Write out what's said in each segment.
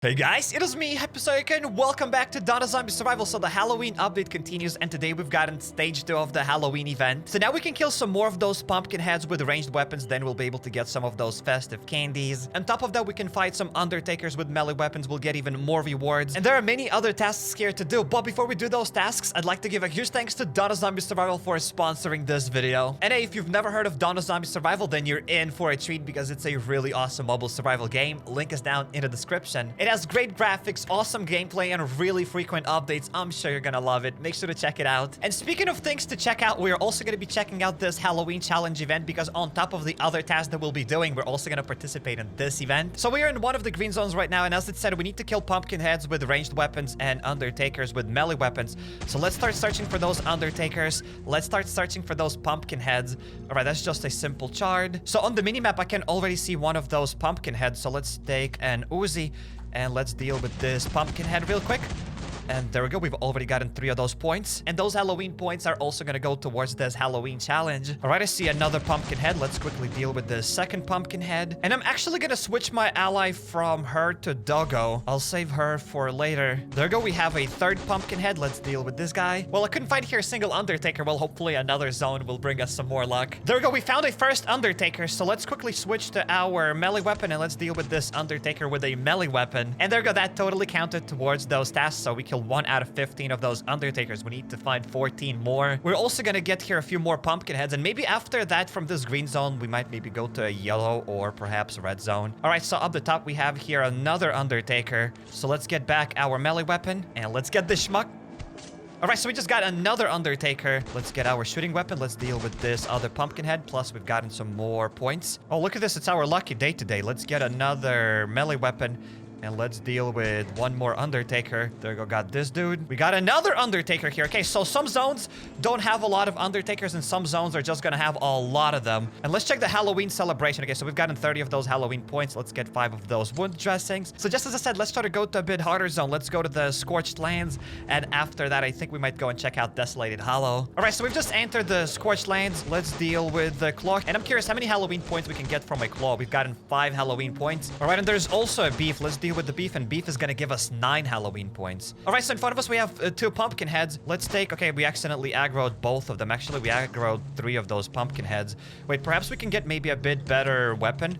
Hey guys, it is me, HappyCairek, and welcome back to Donna Zombie Survival. So the Halloween update continues, and today we've gotten stage 2 of the Halloween event. So now we can kill some more of those pumpkin heads with ranged weapons, then we'll be able to get some of those festive candies. On top of that, we can fight some undertakers with melee weapons, we'll get even more rewards. And there are many other tasks here to do, but before we do those tasks, I'd like to give a huge thanks to Donna Zombie Survival for sponsoring this video. And hey, if you've never heard of Donna Zombie Survival, then you're in for a treat because it's a really awesome mobile survival game. Link is down in the description. It has great graphics, awesome gameplay, and really frequent updates. I'm sure you're gonna love it. Make sure to check it out. And speaking of things to check out, we're also gonna be checking out this Halloween challenge event because on top of the other tasks that we'll be doing, we're also gonna participate in this event. So we are in one of the green zones right now, and as it said, we need to kill pumpkin heads with ranged weapons and undertakers with melee weapons. So let's start searching for those undertakers. Let's start searching for those pumpkin heads. All right, that's just a simple chard. So on the minimap, I can already see one of those pumpkin heads. So let's take an Uzi and let's deal with this pumpkin head real quick. And there we go. We've already gotten 3 of those points. And those Halloween points are also going to go towards this Halloween challenge. All right, I see another pumpkin head. Let's quickly deal with the second pumpkin head. And I'm actually going to switch my ally from her to Doggo. I'll save her for later. There we go. We have a third pumpkin head. Let's deal with this guy. Well, I couldn't find here a single undertaker. Well, hopefully another zone will bring us some more luck. There we go. We found a first undertaker. So let's quickly switch to our melee weapon and let's deal with this undertaker with a melee weapon. And there we go. That totally counted towards those tasks. So we killed 1 out of 15 of those undertakers. We need to find 14 more. We're also gonna get here a few more pumpkin heads, and maybe after that from this green zone we might maybe go to a yellow or perhaps a red zone. All right, so up the top we have here another undertaker. So let's get back our melee weapon and let's get this schmuck. All right, so we just got another undertaker. Let's get our shooting weapon. Let's deal with this other pumpkin head. Plus, we've gotten some more points. Oh, look at this. It's our lucky day today. Let's get another melee weapon. And let's deal with one more undertaker. There we go, got this dude. We got another undertaker here. Okay, so some zones don't have a lot of undertakers and some zones are just gonna have a lot of them. And let's check the Halloween celebration. Okay, so we've gotten 30 of those Halloween points. Let's get 5 of those wood dressings. So just as I said, let's try to go to a bit harder zone. Let's go to the Scorched Lands. And after that, I think we might go and check out Desolated Hollow. All right, so we've just entered the Scorched Lands. Let's deal with the claw. And I'm curious how many Halloween points we can get from a claw. We've gotten 5 Halloween points. All right, and there's also a beef. Let's deal with the beef, and beef is gonna give us 9 Halloween points. All right, so in front of us we have 2 pumpkin heads. Let's take, okay, we accidentally aggroed both of them. Actually, we aggroed 3 of those pumpkin heads. Wait, perhaps we can get maybe a bit better weapon.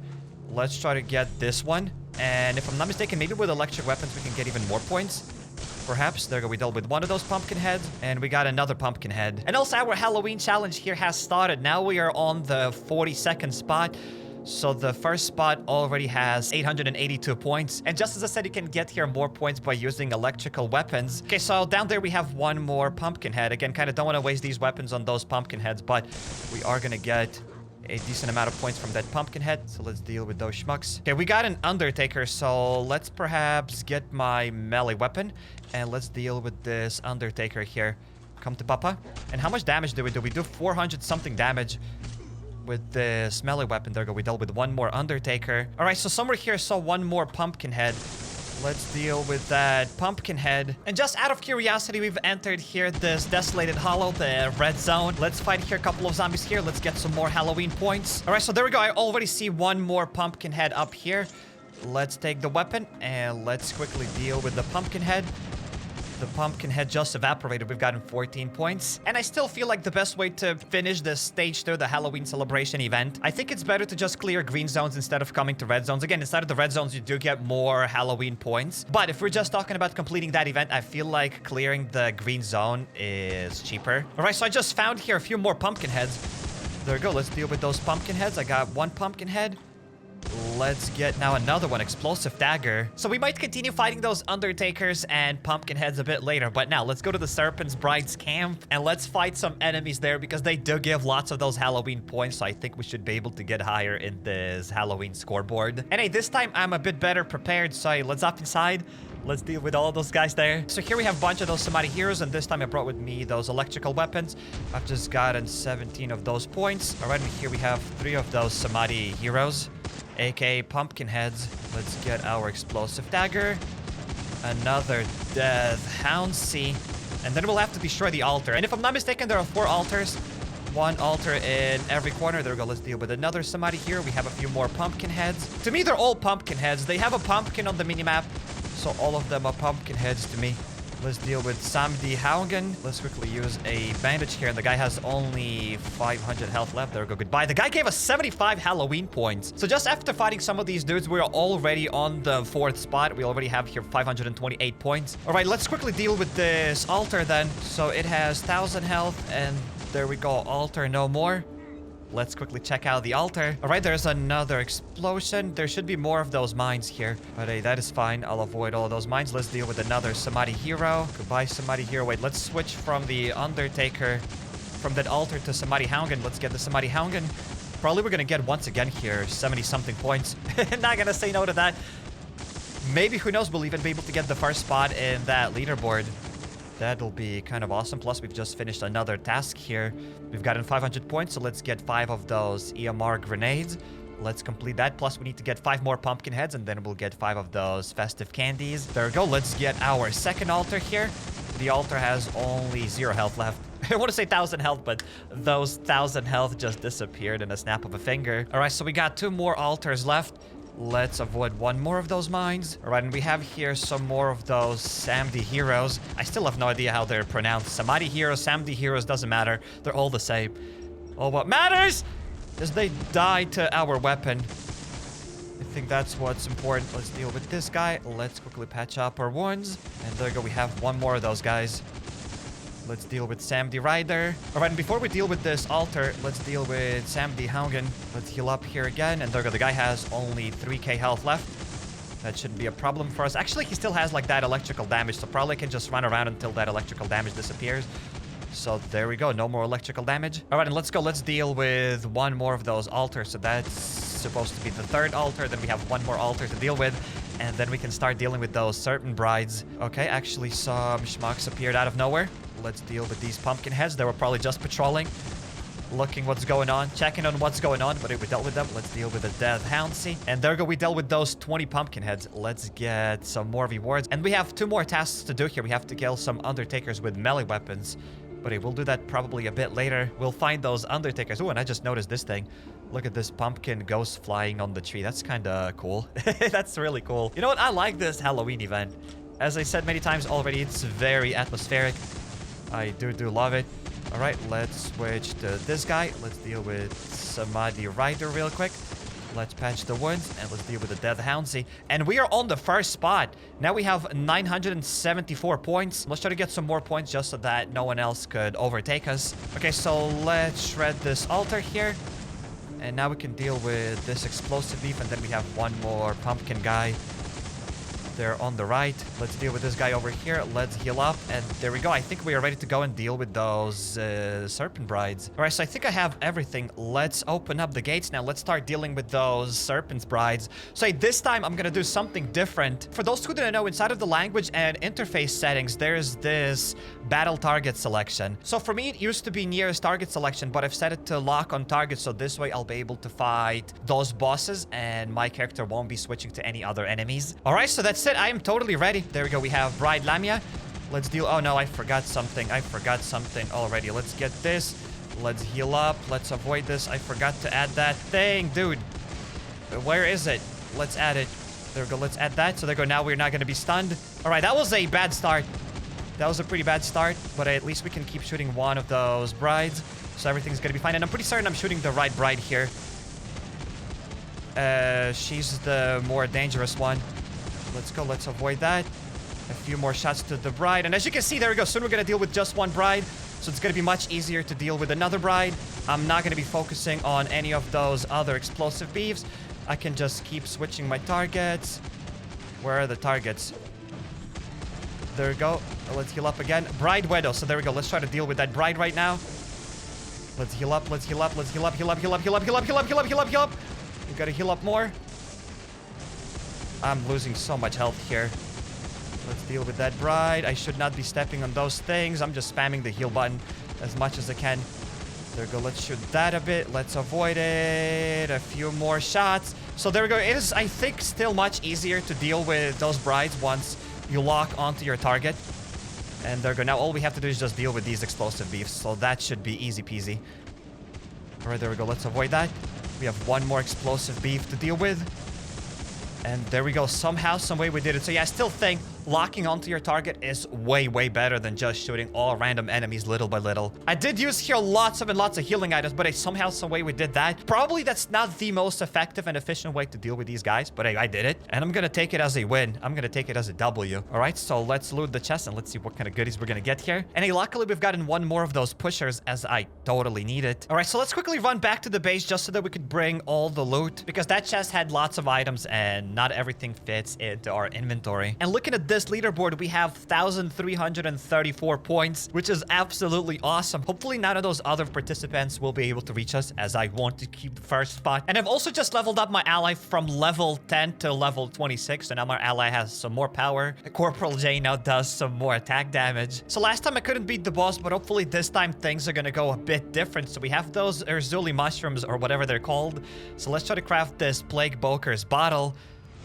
Let's try to get this one. And if I'm not mistaken, maybe with electric weapons we can get even more points. Perhaps. There we go. We dealt with one of those pumpkin heads, and we got another pumpkin head. And also, our Halloween challenge here has started. Now we are on the 42nd spot. So the first spot already has 882 points. And just as I said, you can get here more points by using electrical weapons. Okay, so down there we have one more pumpkin head. Again, kind of don't want to waste these weapons on those pumpkin heads, but we are going to get a decent amount of points from that pumpkin head. So let's deal with those schmucks. Okay, we got an undertaker, so let's perhaps get my melee weapon. And let's deal with this undertaker here. Come to Papa. And how much damage do we do? We do 400 something damage with this melee weapon. There we go. We dealt with one more undertaker. All right, so somewhere here saw one more pumpkin head. Let's deal with that pumpkin head. And just out of curiosity, we've entered here this Desolated Hollow, the red zone. Let's fight here a couple of zombies here. Let's get some more Halloween points. All right, so there we go. I already see one more pumpkin head up here. Let's take the weapon and let's quickly deal with the pumpkin head. The pumpkin head just evaporated. We've gotten 14 points. And I still feel like the best way to finish this stage 2, the Halloween celebration event, I think it's better to just clear green zones instead of coming to red zones. Again, inside of the red zones, you do get more Halloween points. But if we're just talking about completing that event, I feel like clearing the green zone is cheaper. All right, so I just found here a few more pumpkin heads. There we go. Let's deal with those pumpkin heads. I got 1 pumpkin head. Let's get now another one, explosive dagger. So we might continue fighting those undertakers and pumpkin heads a bit later, but now let's go to the Serpent's Bride's camp and let's fight some enemies there because they do give lots of those Halloween points. So I think we should be able to get higher in this Halloween scoreboard. And hey, this time I'm a bit better prepared, so let's up inside. Let's deal with all those guys there. So here we have a bunch of those Samadhi heroes, and this time I brought with me those electrical weapons. I've just gotten 17 of those points. All right, here we have 3 of those Samadhi heroes, aka pumpkin heads. Let's get our explosive dagger. Another death houndsy. And then we'll have to destroy the altar. And if I'm not mistaken, there are 4 altars. 1 altar in every corner. There we go. Let's deal with another Samadhi here. We have a few more pumpkin heads. To me, they're all pumpkin heads. They have a pumpkin on the minimap. So all of them are pumpkin heads to me. Let's deal with Samdi Haugen. Let's quickly use a bandage here. And the guy has only 500 health left. There we go. Goodbye. The guy gave us 75 Halloween points. So just after fighting some of these dudes, we're already on the 4th spot. We already have here 528 points. All right, let's quickly deal with this altar then. So it has 1,000 health. And there we go. Altar no more. Let's quickly check out the altar. All right, there's another explosion. There should be more of those mines here. But hey, that is fine. I'll avoid all of those mines. Let's deal with another Samadhi Hero. Goodbye, Samadhi Hero. Wait, let's switch from the Undertaker, from that altar to Samadhi Haugen. Let's get the Samadhi Haugen. Probably we're going to get, once again here, 70-something points. Not going to say no to that. Maybe, who knows, we'll even be able to get the first spot in that leaderboard. That'll be kind of awesome. Plus, we've just finished another task here. We've gotten 500 points, so let's get 5 of those EMR grenades. Let's complete that. Plus, we need to get 5 more pumpkin heads, and then we'll get 5 of those festive candies. There we go. Let's get our second altar here. The altar has only 0 health left. I want to say 1,000 health, but those 1,000 health just disappeared in a snap of a finger. All right, so we got 2 more altars left. Let's avoid 1 more of those mines. All right, and we have here some more of those Samdi Heroes. I still have no idea how they're pronounced. Samadhi Heroes, Samdi Heroes, doesn't matter. They're all the same. All what matters is they die to our weapon. I think that's what's important. Let's deal with this guy. Let's quickly patch up our wounds. And there we go. We have 1 more of those guys. Let's deal with Samdi Rider. All right, and before we deal with this altar, let's deal with Samdi Haugen. Let's heal up here again. And there we go. The guy has only 3k health left. That shouldn't be a problem for us. Actually, he still has like that electrical damage, so probably can just run around until that electrical damage disappears. So there we go. No more electrical damage. All right, and let's go. Let's deal with 1 more of those altars. So that's supposed to be the 3rd altar. Then we have 1 more altar to deal with. And then we can start dealing with those Serpent brides. Okay, actually some schmucks appeared out of nowhere. Let's deal with these pumpkin heads. They were probably just patrolling, looking what's going on, checking on what's going on. But if we dealt with them, let's deal with the Death Houndsy. And there we go. We dealt with those 20 pumpkin heads. Let's get some more rewards. And we have 2 more tasks to do here. We have to kill some Undertakers with melee weapons. But hey, we'll do that probably a bit later. We'll find those Undertakers. Oh, and I just noticed this thing. Look at this pumpkin ghost flying on the tree. That's kind of cool. That's really cool. You know what? I like this Halloween event. As I said many times already, it's very atmospheric. I do love it. All right, let's switch to this guy. Let's deal with Samadhi Rider real quick. Let's patch the wounds, and let's deal with the Death Houndsy. And we are on the 1st spot. Now we have 974 points. Let's try to get some more points just so that no one else could overtake us. Okay, so let's shred this altar here. And now we can deal with this explosive beef, and then we have 1 more pumpkin guy there on the right. Let's deal with this guy over here. Let's heal up, and there we go. I think we are ready to go and deal with those Serpent brides. All right, so I think I have everything. Let's open up the gates now. Let's start dealing with those Serpent brides. So this time I'm gonna do something different. For those who didn't know, inside of the language and interface settings, there's this battle target selection. So for me, it used to be nearest target selection, but I've set it to lock on target, so this way I'll be able to fight those bosses and my character won't be switching to any other enemies. All right, so that's it. I am totally ready. There we go. We have Bride Lamia. Let's deal. Oh no, I forgot something. I forgot something already. Let's get this. Let's heal up. Let's avoid this. I forgot to add that thing, dude. Where is it? Let's add it. There we go. Let's add that. So there we go. Now we're not going to be stunned. All right, that was a bad start. That was a pretty bad start, but at least we can keep shooting 1 of those brides. So everything's going to be fine. And I'm pretty certain I'm shooting the right bride here. She's the more dangerous one. Let's go. Let's avoid that. A few more shots to the bride. And as you can see, there we go. Soon we're going to deal with just 1 bride. So it's going to be much easier to deal with another bride. I'm not going to be focusing on any of those other explosive beefs. I can just keep switching my targets. Where are the targets? There we go. Let's heal up again. Bride Widow. So there we go. Let's try to deal with that bride right now. Let's heal up. Let's heal up. Let's heal up. Heal up. Heal up. Heal up. Heal up. Heal up. Heal up. Heal up. Heal up. We got to heal up more. I'm losing so much health here. Let's deal with that bride. I should not be stepping on those things. I'm just spamming the heal button as much as I can. There we go. Let's shoot that a bit. Let's avoid it. A few more shots. So there we go. It is, I think, still much easier to deal with those brides once you lock onto your target. And there we go. Now all we have to do is just deal with these explosive beefs. So that should be easy peasy. All right, there we go. Let's avoid that. We have 1 more explosive beef to deal with. And there we go. Somehow, some way we did it. So yeah, I still think locking onto your target is way, way better than just shooting all random enemies little by little. I did use here lots of healing items, but somehow, some way we did that. Probably that's not the most effective and efficient way to deal with these guys, but hey, I did it. And I'm gonna take it as a win. I'm gonna take it as a W. All right, so let's loot the chest and let's see what kind of goodies we're gonna get here. And hey, luckily we've gotten one more of those pushers as I totally need it. All right, so let's quickly run back to the base just so that we could bring all the loot, because that chest had lots of items and not everything fits into our inventory. And looking at this leaderboard, we have 1,334 points, which is absolutely awesome. Hopefully none of those other participants will be able to reach us, as I want to keep the first spot. And I've also just leveled up my ally from level 10 to level 26, so now my ally has some more power. Corporal J now does some more attack damage. So last time I couldn't beat the boss, but hopefully this time things are gonna go a bit different. So we have those Urzuli mushrooms, or whatever they're called. So let's try to craft this Plague Boker's bottle.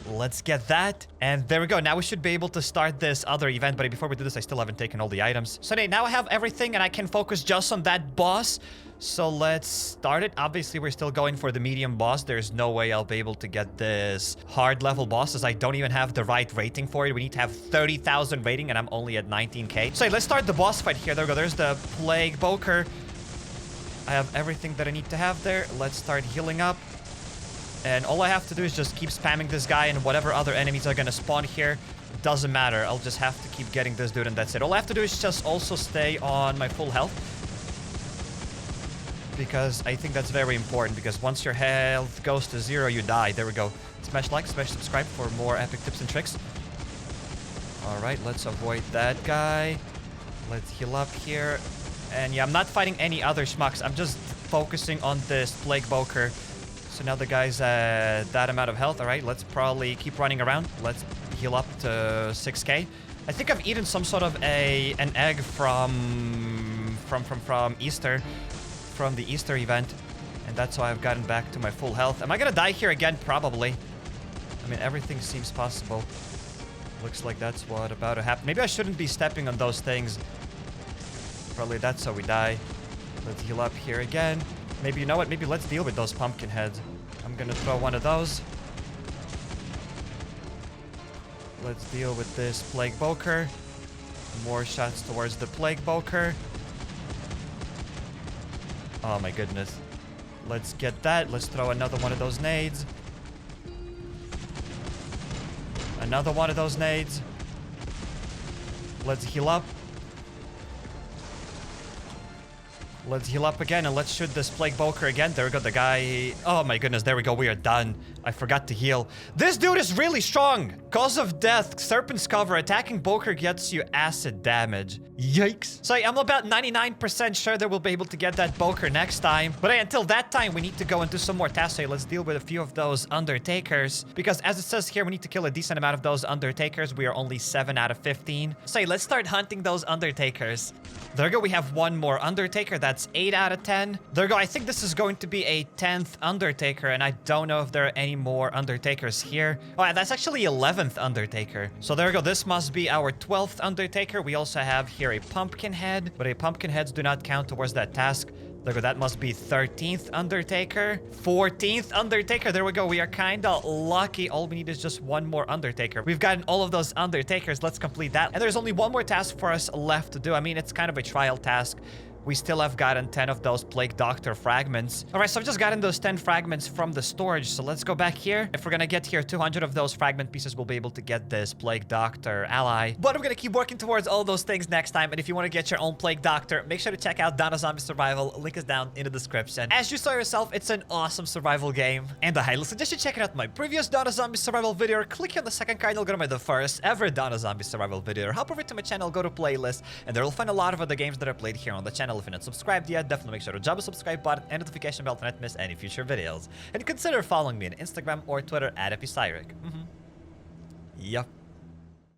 Let's get that. And there we go. Now we should be able to start this other event. But before we do this, I still haven't taken all the items. So now I have everything and I can focus just on that boss. So let's start it. Obviously, we're still going for the medium boss. There's no way I'll be able to get this hard level boss, as I don't even have the right rating for it. We need to have 30,000 rating and I'm only at 19k. So let's start the boss fight here. There we go. There's the Plague Boker. I have everything that I need to have there. Let's start healing up. And all I have to do is just keep spamming this guy, and whatever other enemies are gonna spawn here, doesn't matter. I'll just have to keep getting this dude and that's it. All I have to do is just also stay on my full health, because I think that's very important, because once your health goes to 0, you die. There we go. Smash like, smash subscribe for more epic tips and tricks. All right, let's avoid that guy. Let's heal up here. And yeah, I'm not fighting any other schmucks. I'm just focusing on this Plague Boker. So now the guy's at that amount of health. All right, let's probably keep running around. Let's heal up to 6k. I think I've eaten some sort of an egg from Easter, from the Easter event, and that's why I've gotten back to my full health. Am I gonna die here again? Probably. I mean, everything seems possible. Looks like that's what about to happen. Maybe I shouldn't be stepping on those things. Probably that's how we die. Let's heal up here again. Maybe, you know what? Maybe let's deal with those pumpkin heads. I'm gonna throw one of those. Let's deal with this Plague Boker. More shots towards the Plague Boker. Oh my goodness. Let's get that. Let's throw another one of those nades. Another one of those nades. Let's heal up. Let's heal up again, and let's shoot this Plague Boker again. There we go, the guy... Oh my goodness, there we go, we are done. I forgot to heal. This dude is really strong. Cause of death, Serpent's cover. Attacking Boker gets you acid damage. Yikes. So I'm about 99% sure that we'll be able to get that Boker next time. But hey, until that time, we need to go and do some more tasks. So let's deal with a few of those Undertakers. Because as it says here, we need to kill a decent amount of those Undertakers. We are only 7 out of 15. So let's start hunting those Undertakers. There we go, we have one more Undertaker. That's 8 out of 10. There we go, I think this is going to be a 10th Undertaker, and I don't know if there are any more Undertakers here. Oh, that's actually 11th Undertaker. So there we go, this must be our 12th Undertaker. We also have here a pumpkin head, but pumpkin heads do not count towards that task. There we go, that must be 13th Undertaker. 14th Undertaker, there we go. We are kind of lucky. All we need is just one more Undertaker. We've gotten all of those Undertakers. Let's complete that. And there's only one more task for us left to do. I mean, it's kind of a trial task. We still have gotten 10 of those Plague Doctor fragments. All right, so I've just gotten those 10 fragments from the storage. So let's go back here. If we're gonna get here 200 of those fragment pieces, we'll be able to get this Plague Doctor ally. But I'm gonna keep working towards all those things next time. And if you want to get your own Plague Doctor, make sure to check out Donna Zombie Survival. Link is down in the description. As you saw yourself, it's an awesome survival game. And I highly suggest you checking out my previous Donna Zombie Survival video. Click on the second card, you'll go to my the first ever Donna Zombie Survival video. Or hop over to my channel, go to playlist, and there will find a lot of other games that are played here on the channel. If you're not subscribed yet, definitely make sure to drop a subscribe button and notification bell to not miss any future videos. And consider following me on Instagram or Twitter at HappyCairek. Yup.